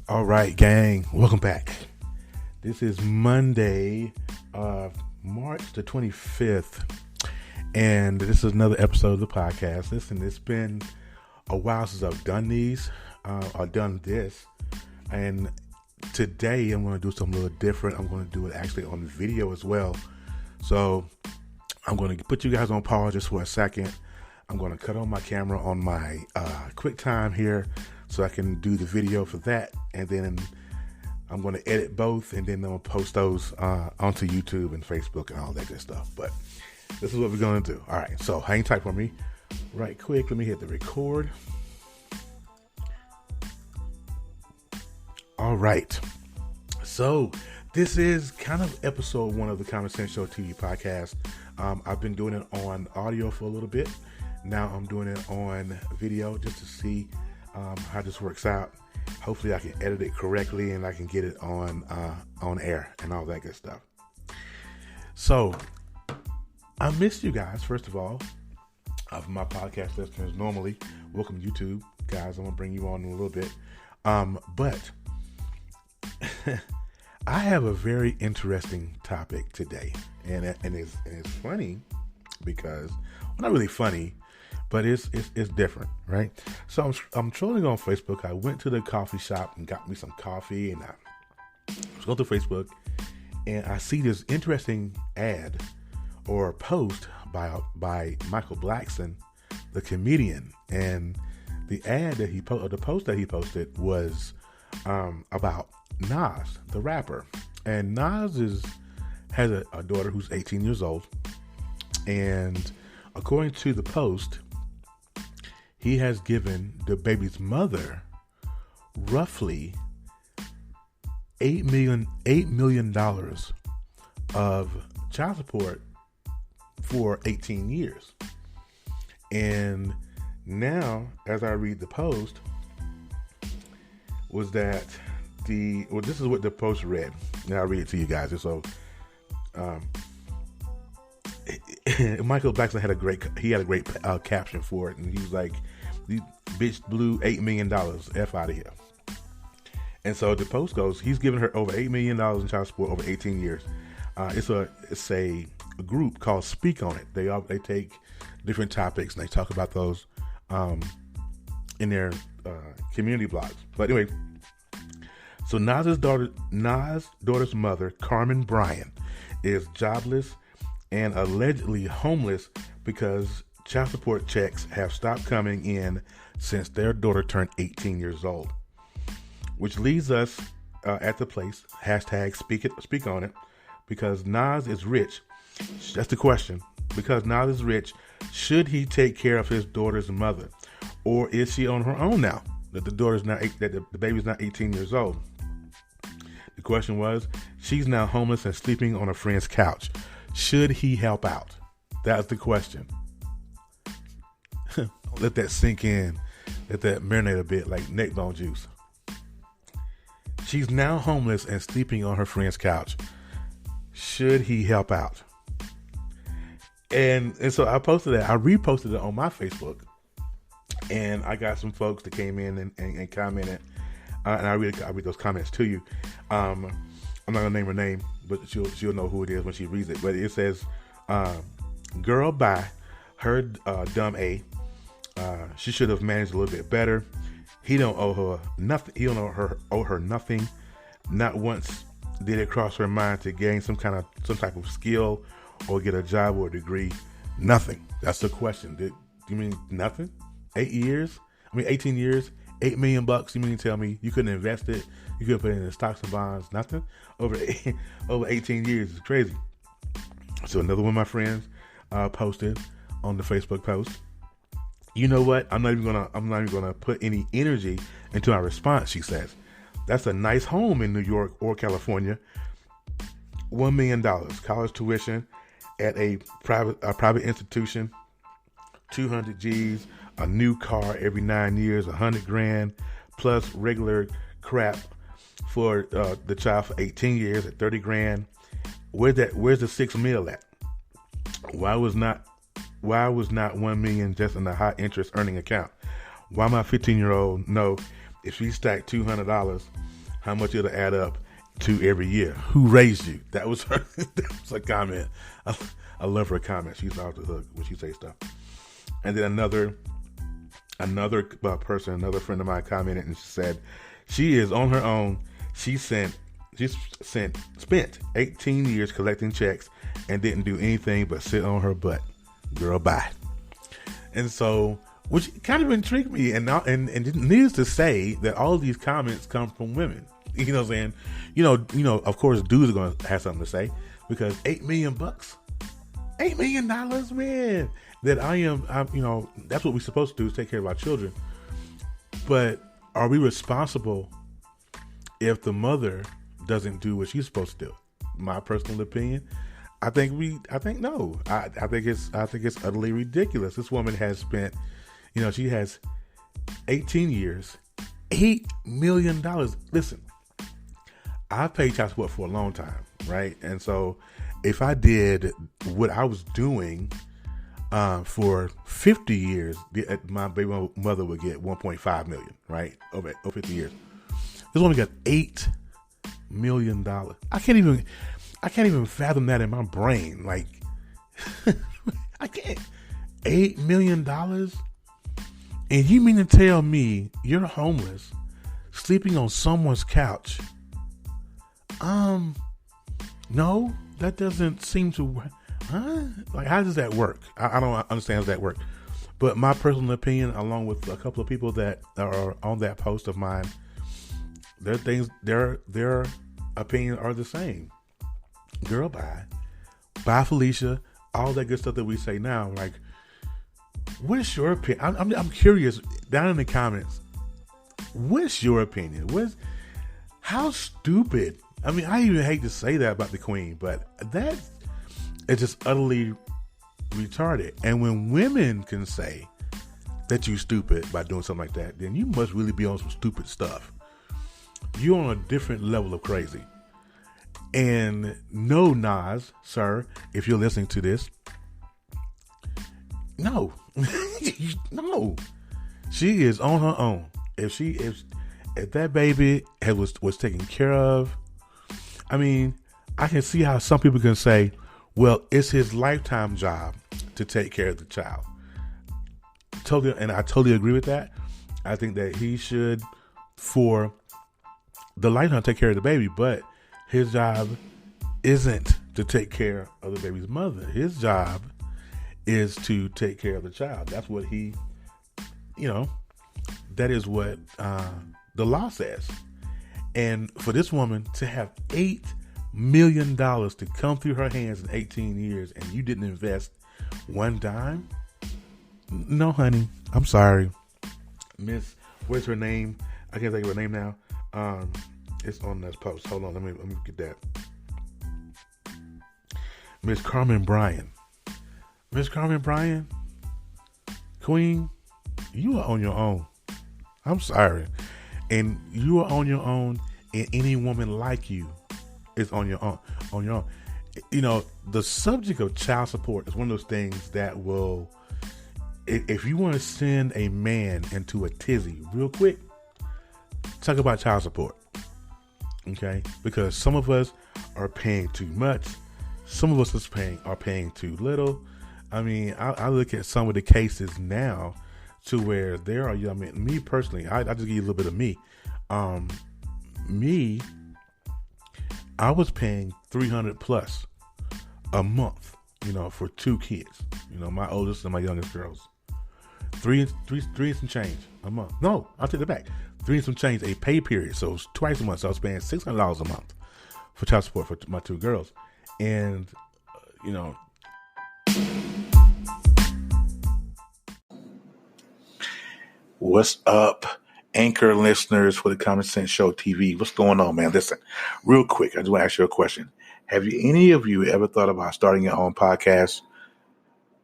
All right, gang, welcome back. This is Monday, March the 25th, and this is another episode of the podcast. Listen, it's been a while since I've done these, or done this, and today I'm going to do something a little different. I'm going to do it actually on video as well. So I'm going to put you guys on pause just for a second. I'm going to cut on my camera on my QuickTime here so I can do the video for that, and then I'm going to edit both, and then I'm going to post those onto YouTube and Facebook and all that good stuff. But this is what we're going to do. All right, so hang tight for me right quick. Let me hit the record. All right, so this is kind of episode 1 of the Common Sense Show TV podcast. I've been doing it on audio for a little bit. Now I'm doing it on video just to see how this works out. Hopefully I can edit it correctly and I can get it on air and all that good stuff. So I missed you guys, first of all, of my podcast listeners. Normally, welcome YouTube guys. I'm gonna bring you on in a little bit, but I have a very interesting topic today, and it's funny because, well, not really funny, but it's different, right? So I'm trolling on Facebook. I went to the coffee shop and got me some coffee, and I was going through Facebook, and I see this interesting ad or post by Michael Blackson, the comedian, and the ad that the post that he posted was about Nas, the rapper. And Nas has a daughter who's 18 years old, and according to the post, he has given the baby's mother roughly $8 million of child support for 18 years. And now, as I read the post, was that this is what the post read. Now I'll read it to you guys. So, Michael Blackson had a great caption for it, and he was like, "This bitch blew $8 million. F out of here." And so the post goes, he's given her over $8 million in child support over 18 years. It's a group called Speak On It. They take different topics and they talk about those in their community blogs. But anyway, so Nas's daughter's mother, Carmen Bryan, is jobless and allegedly homeless because child support checks have stopped coming in since their daughter turned 18 years old. Which leads us at the place, hashtag speak on it, because Nas is rich. That's the question. Because Nas is rich, should he take care of his daughter's mother? Or is she on her own now that the baby's not 18 years old? The question was, she's now homeless and sleeping on a friend's couch. Should he help out? That's the question. Let that sink in. Let that marinate a bit like neck bone juice. She's now homeless and sleeping on her friend's couch. Should he help out? And so I posted that. I reposted it on my Facebook. And I got some folks that came in and commented. And I read those comments to you. I'm not going to name her name, but she'll know who it is when she reads it. But it says, girl, bye. Her dumb A. She should have managed a little bit better. He don't owe her nothing. He don't owe her nothing. Not once did it cross her mind to gain some type of skill or get a job or a degree. Nothing. That's the question. Do you mean nothing? 18 years, $8 million. You mean to tell me you couldn't invest it? You couldn't put it in stocks and bonds? Nothing? Over 18 years is crazy. So another one of my friends posted on the Facebook post. You know what? I'm not even gonna put any energy into my response. She says, "That's a nice home in New York or California. $1 million college tuition at a private institution, 200 G's, a new car every 9 years, $100,000 plus regular crap for the child for 18 years at $30,000. Where's the $6 million at? Why was not 1 million just in a high interest earning account? Why my 15-year-old know if she stacked $200 how much it'll add up to every year. Who raised you? That was her. That was a comment. I love her comment. She's off the hook when she say stuff. And then another person, another friend of mine commented and she said she is on her own. She spent 18 years collecting checks and didn't do anything but sit on her butt. Girl, bye. And so, which kind of intrigued me, and needless to say that all of these comments come from women. You know what I'm saying? You know, of course, dudes are going to have something to say because $8 million, $8 million, man. That I'm, you know, that's what we're supposed to do is take care of our children. But are we responsible if the mother doesn't do what she's supposed to do? My personal opinion, I think no. I think it's utterly ridiculous. This woman has spent, you know, she has 18 years, $8 million. Listen, I've paid child support for a long time, right? And so if I did what I was doing for 50 years, my baby mother would get 1.5 million, right? Over 50 years. This woman got $8 million. I can't even fathom that in my brain. Like, I can't. $8 million? And you mean to tell me you're homeless, sleeping on someone's couch? No, that doesn't seem to. Like, how does that work? I don't understand how that works. But my personal opinion, along with a couple of people that are on that post of mine, their opinions are the same. Girl, bye, Felicia. All that good stuff that we say now. Like, what's your opinion? I'm curious. Down in the comments, what's your opinion? How stupid? I mean, I even hate to say that about the Queen, but that is just utterly retarded. And when women can say that you're stupid by doing something like that, then you must really be on some stupid stuff. You're on a different level of crazy. And no, Nas, sir, if you're listening to this, no, no, she is on her own. If that baby was taken care of, I mean, I can see how some people can say, well, it's his lifetime job to take care of the child. And I totally agree with that. I think that he should, for the lifetime, take care of the baby, but his job isn't to take care of the baby's mother. His job is to take care of the child. That's what that is what the law says. And for this woman to have $8 million to come through her hands in 18 years and you didn't invest one dime? No, honey. I'm sorry. Miss, where's her name? I can't think of her name now. It's on this post. Hold on, let me get that. Miss Carmen Bryan. Miss Carmen Bryan, Queen, you are on your own. I'm sorry. And you are on your own, and any woman like you is on your own. You know, the subject of child support is one of those things that will, if you want to send a man into a tizzy real quick, talk about child support. Okay? Because some of us are paying too much. Some of us are paying too little. I mean, I look at some of the cases now to where there are, I mean, me personally, I just give you a little bit of me. I was paying $300 plus a month, for 2 kids, my oldest and my youngest girls. Three and some change a month. No, I'll take it back. 3 and some change a pay period. So it was twice a month. So I was paying $600 a month for child support for my 2 girls. And, what's up, Anchor listeners for the Common Sense Show TV? What's going on, man? Listen, real quick, I just want to ask you a question. Have any of you ever thought about starting your own podcast?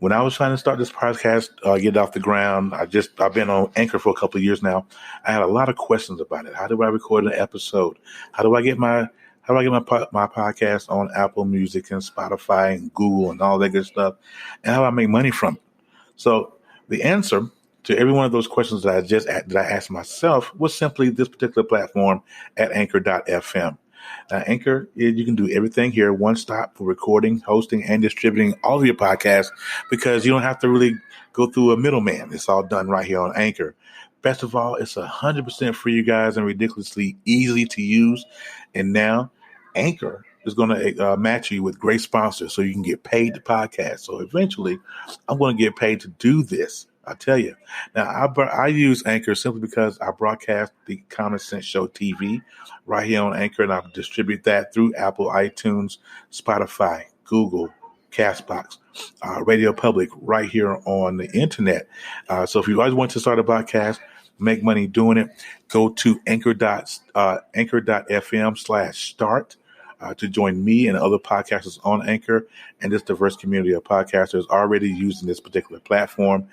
When I was trying to start this podcast, get it off the ground, I've been on Anchor for a couple of years now. I had a lot of questions about it. How do I record an episode? How do I get my podcast on Apple Music and Spotify and Google and all that good stuff? And how do I make money from it? So the answer to every one of those questions that I asked myself was simply this particular platform at Anchor.fm. Anchor, you can do everything here, one stop for recording, hosting, and distributing all of your podcasts because you don't have to really go through a middleman. It's all done right here on Anchor. Best of all, it's 100% free, you guys, and ridiculously easy to use. And now Anchor is going to match you with great sponsors so you can get paid to podcast. So eventually I'm going to get paid to do this. I tell you. Now, I use Anchor simply because I broadcast the Common Sense Show TV right here on Anchor, and I distribute that through Apple, iTunes, Spotify, Google, Castbox, Radio Public, right here on the internet. So if you always want to start a podcast, make money doing it, go to anchor.fm/start to join me and other podcasters on Anchor and this diverse community of podcasters already using this particular platform.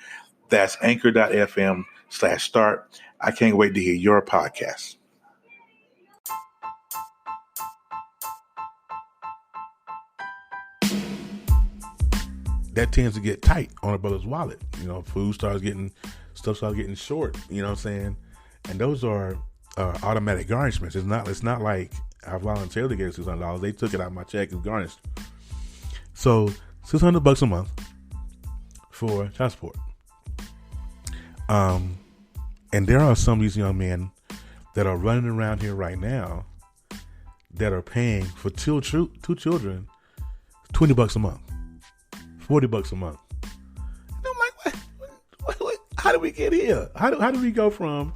That's anchor.fm/start. I can't wait to hear your podcast. That tends to get tight on a brother's wallet. Stuff starts getting short, you know what I'm saying? And those are automatic garnishments. It's not like I voluntarily gave $600. They took it out of my check and garnished. So $600 a month for child support. And there are some of these young men that are running around here right now that are paying for two children $20 a month, $40 a month. And I'm like, what? How do we get here? How do we go from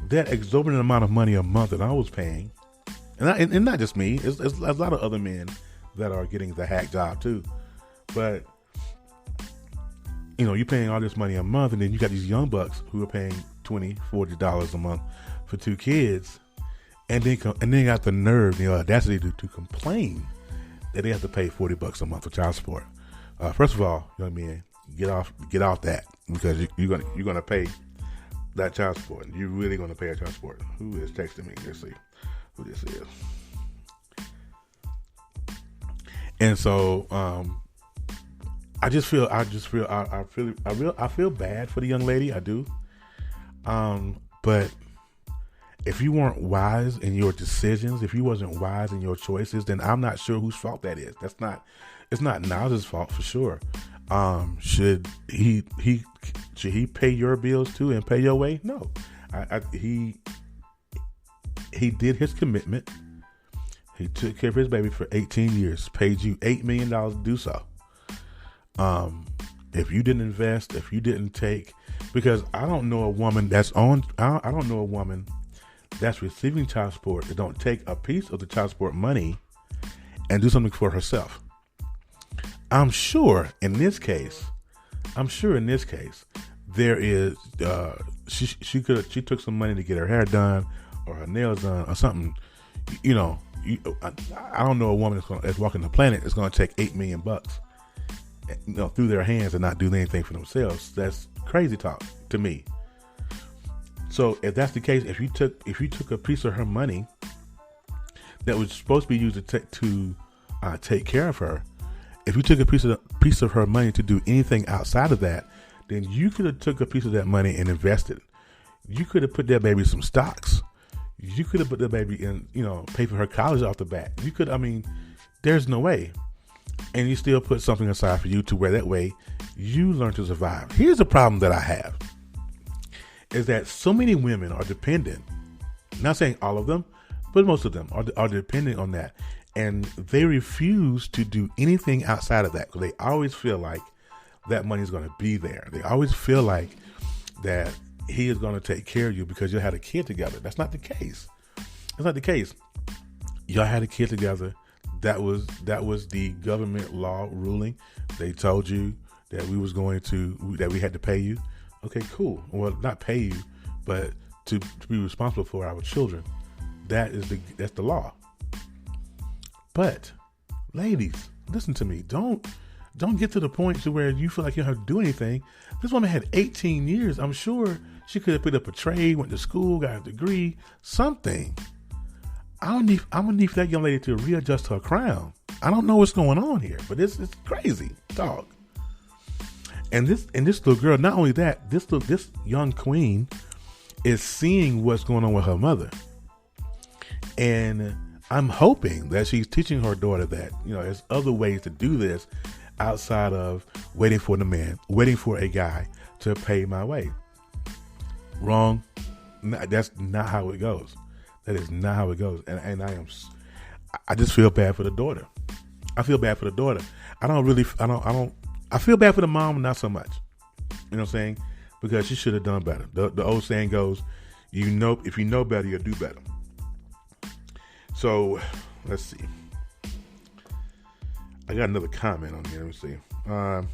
that exorbitant amount of money a month that I was paying, and not just me, it's a lot of other men that are getting the hack job too, but you're paying all this money a month, and then you got these young bucks who are paying $20, $40 a month for two kids, and then got the nerve, the audacity to complain that they have to pay $40 a month for child support. First of all, young men, get off that, because you're gonna pay that child support. You're really gonna pay a child support. Who is texting me? Let's see who this is. And so, I feel bad for the young lady. I do. But if you weren't wise in your decisions, if you wasn't wise in your choices, then I'm not sure whose fault that is. It's not Nas's fault for sure. Should he pay your bills too and pay your way? No. He did his commitment. He took care of his baby for 18 years, paid you $8 million to do so. If you didn't invest, if you didn't take, because I don't know a woman that's receiving child support that don't take a piece of the child support money and do something for herself. I'm sure in this case, there is, she took some money to get her hair done or her nails done or something. I don't know a woman that's walking the planet that's going to take $8 million through their hands and not do anything for themselves. That's crazy talk to me. So if that's the case, if you took a piece of her money that was supposed to be used to take care of her, if you took a piece of her money to do anything outside of that, then you could have took a piece of that money and invested. You could have put that baby some stocks. You could have put that baby in, pay for her college off the bat. There's no way. And you still put something aside for you to where that way you learn to survive. Here's the problem that I have, is that so many women are dependent, not saying all of them, but most of them are dependent on that. And they refuse to do anything outside of that because they always feel like that money is going to be there. They always feel like that he is going to take care of you because you had a kid together. That's not the case. That's not the case. Y'all had a kid together. That was the government law ruling. They told you that we had to pay you. Okay, cool. Well, not pay you, but to be responsible for our children. That's the law. But ladies, listen to me. Don't get to the point to where you feel like you don't have to do anything. This woman had 18 years. I'm sure she could have picked up a trade, went to school, got a degree, something. I'm gonna need that young lady to readjust her crown. I don't know what's going on here, but it's crazy, dog. And this little girl, not only that, this young queen is seeing what's going on with her mother. And I'm hoping that she's teaching her daughter that, there's other ways to do this outside of waiting for a guy to pay my way. Wrong. That's not how it goes. That is not how it goes. And I just feel bad for the daughter. I feel bad for the daughter. I feel bad for the mom, not so much. You know what I'm saying? Because she should have done better. The old saying goes, if you know better, you'll do better. So, let's see. I got another comment on here. Let me see. Another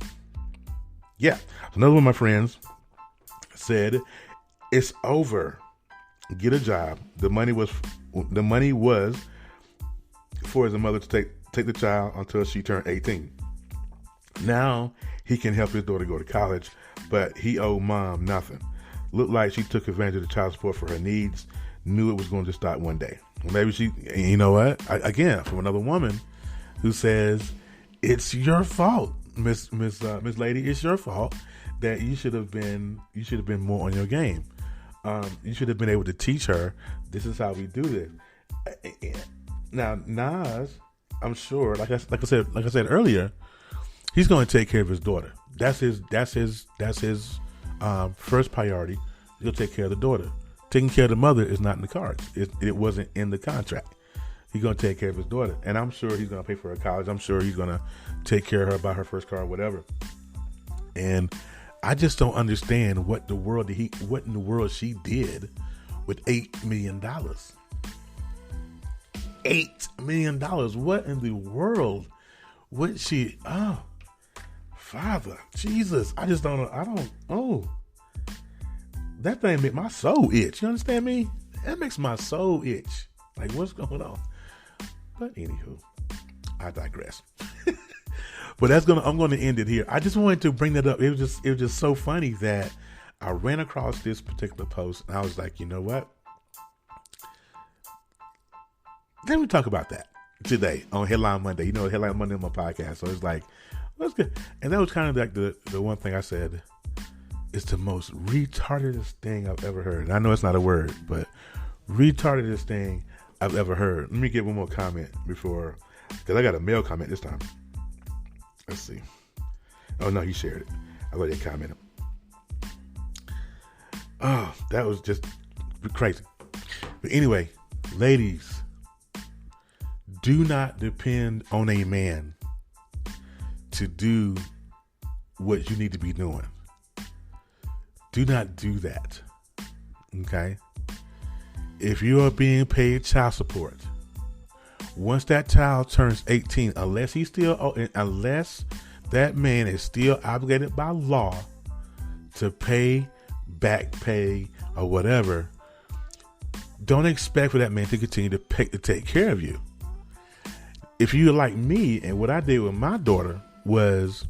one of my friends said, "It's over. Get a job. The money was for his mother to take the child until she turned 18. Now he can help his daughter go to college, but he owed mom nothing. Looked like she took advantage of the child support for her needs. Knew it was going to start one day." Maybe she, you know what? Again, from another woman who says, "It's your fault, Miss Lady. It's your fault that you should have been more on your game. You should have been able to teach her. This is how we do this." Now, Nas, I'm sure, like I said earlier, he's going to take care of his daughter. That's his first priority. He'll take care of the daughter. Taking care of the mother is not in the cards. It wasn't in the contract. He's going to take care of his daughter. And I'm sure he's going to pay for her college. I'm sure he's going to take care of her, buy her first car, whatever. And I just don't understand what in the world she did with $8 million. $8 million. What in the world would she, Father, Jesus, I just don't know. That thing make my soul itch. You understand me? That makes my soul itch. Like, what's going on? But anywho, I digress. But I'm going to end it here. I just wanted to bring that up. It was just so funny that I ran across this particular post and I was like, you know what? Let me talk about that today on Headline Monday. Headline Monday on my podcast. So it's like, let's go. And that was kind of like the one thing I said. It's the most retardedest thing I've ever heard. And I know it's not a word, but retardedest thing I've ever heard. Let me get one more comment because I got a male comment this time. Let's see. Oh, no, he shared it. I thought he commented. Oh, that was just crazy. But anyway, ladies, do not depend on a man to do what you need to be doing. Do not do that. Okay? If you are being paid child support, once that child turns 18, unless that man is still obligated by law to pay back pay or whatever, don't expect for that man to continue to take care of you. If you're like me, and what I did with my daughter was,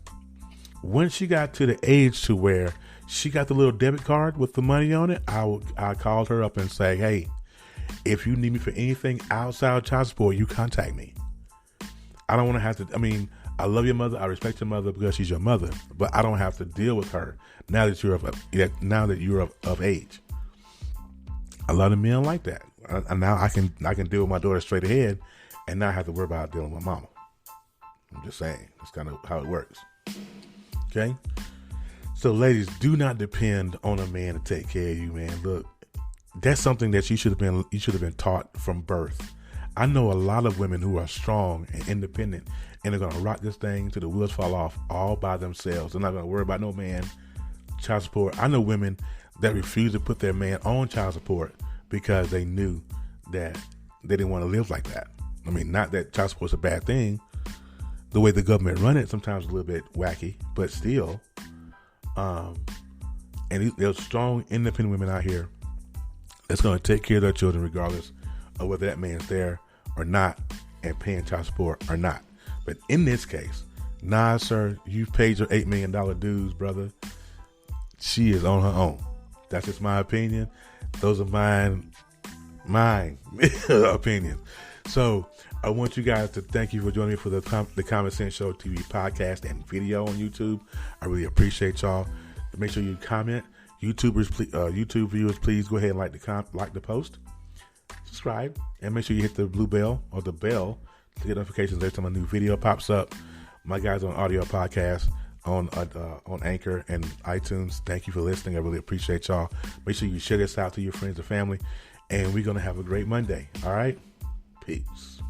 when she got to the age to where she got the little debit card with the money on it, I called her up and say, "Hey, if you need me for anything outside of child support, you contact me. I don't want to have to, I love your mother. I respect your mother because she's your mother, but I don't have to deal with her now that you're of age." A lot of men like that. And now I can deal with my daughter straight ahead and not have to worry about dealing with my mama. I'm just saying. That's kind of how it works. Okay? So, ladies, do not depend on a man to take care of you, man. Look, that's something that you should have been taught from birth. I know a lot of women who are strong and independent, and they're going to rock this thing till the wheels fall off all by themselves. They're not going to worry about no man, child support. I know women that refuse to put their man on child support because they knew that they didn't want to live like that. Not that child support is a bad thing. The way the government run it sometimes is a little bit wacky, but still. And there's strong, independent women out here that's going to take care of their children regardless of whether that man's there or not and paying child support or not. But in this case, nah, sir, you've paid your $8 million dues, brother. She is on her own. That's just my opinion. Those are mine opinions. So I want you guys to thank you for joining me for the Common Sense Show TV podcast and video on YouTube. I really appreciate y'all. Make sure you comment. YouTube viewers, please go ahead and like the post, subscribe, and make sure you hit the blue bell or the bell to get notifications every time a new video pops up. My guys on audio podcast on Anchor and iTunes, thank you for listening. I really appreciate y'all. Make sure you share this out to your friends and family, and we're gonna have a great Monday. All right, peace.